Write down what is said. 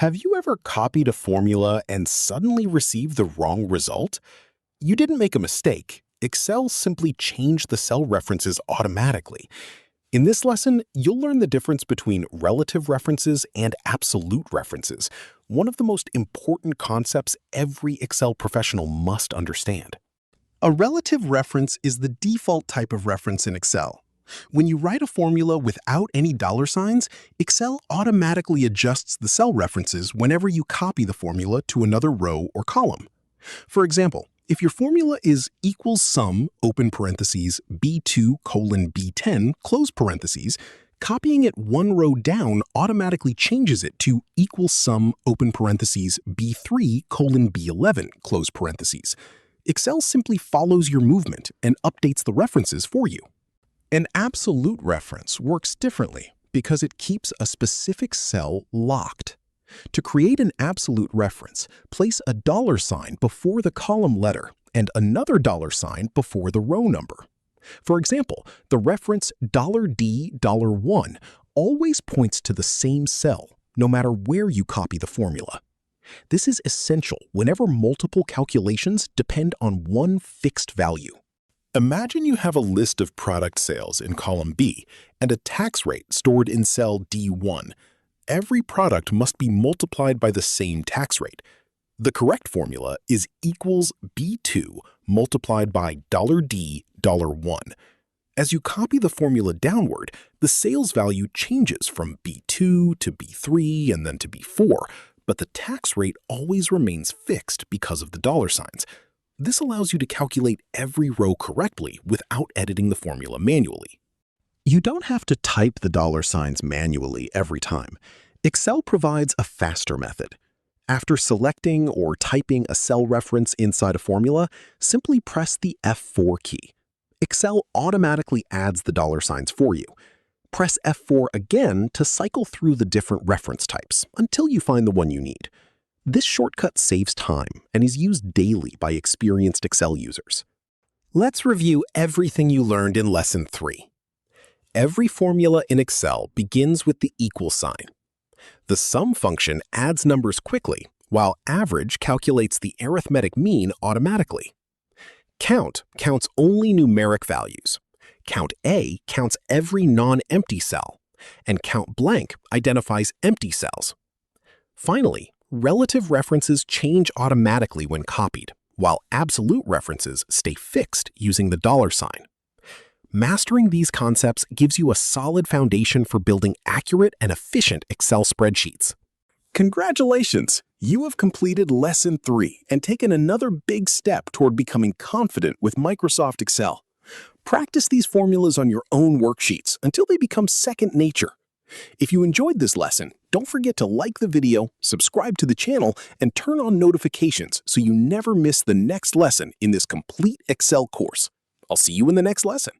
Have you ever copied a formula and suddenly received the wrong result? You didn't make a mistake. Excel simply changed the cell references automatically. In this lesson, you'll learn the difference between relative references and absolute references, one of the most important concepts every Excel professional must understand. A relative reference is the default type of reference in Excel. When you write a formula without any dollar signs, Excel automatically adjusts the cell references whenever you copy the formula to another row or column. For example, if your formula is equals sum, open parentheses, B2 colon B10, close parentheses, copying it one row down automatically changes it to equals sum, open parentheses, B3 colon B11, close parentheses. Excel simply follows your movement and updates the references for you. An absolute reference works differently because it keeps a specific cell locked. To create an absolute reference, place a dollar sign before the column letter and another dollar sign before the row number. For example, the reference $D$1 always points to the same cell, no matter where you copy the formula. This is essential whenever multiple calculations depend on one fixed value. Imagine you have a list of product sales in column B and a tax rate stored in cell D1. Every product must be multiplied by the same tax rate. The correct formula is equals B2 multiplied by $D$1. As you copy the formula downward, the sales value changes from B2 to B3 and then to B4, but the tax rate always remains fixed because of the dollar signs. This allows you to calculate every row correctly without editing the formula manually. You don't have to type the dollar signs manually every time. Excel provides a faster method. After selecting or typing a cell reference inside a formula, simply press the F4 key. Excel automatically adds the dollar signs for you. Press F4 again to cycle through the different reference types until you find the one you need. This shortcut saves time and is used daily by experienced Excel users. Let's review everything you learned in Lesson 3. Every formula in Excel begins with the equal sign. The sum function adds numbers quickly, while average calculates the arithmetic mean automatically. Count counts only numeric values. Count A counts every non-empty cell, and count blank identifies empty cells. Finally, relative references change automatically when copied, while absolute references stay fixed using the dollar sign. Mastering these concepts gives you a solid foundation for building accurate and efficient Excel spreadsheets. Congratulations! You have completed Lesson 3 and taken another big step toward becoming confident with Microsoft Excel. Practice these formulas on your own worksheets until they become second nature. If you enjoyed this lesson, don't forget to like the video, subscribe to the channel, and turn on notifications so you never miss the next lesson in this complete Excel course. I'll see you in the next lesson.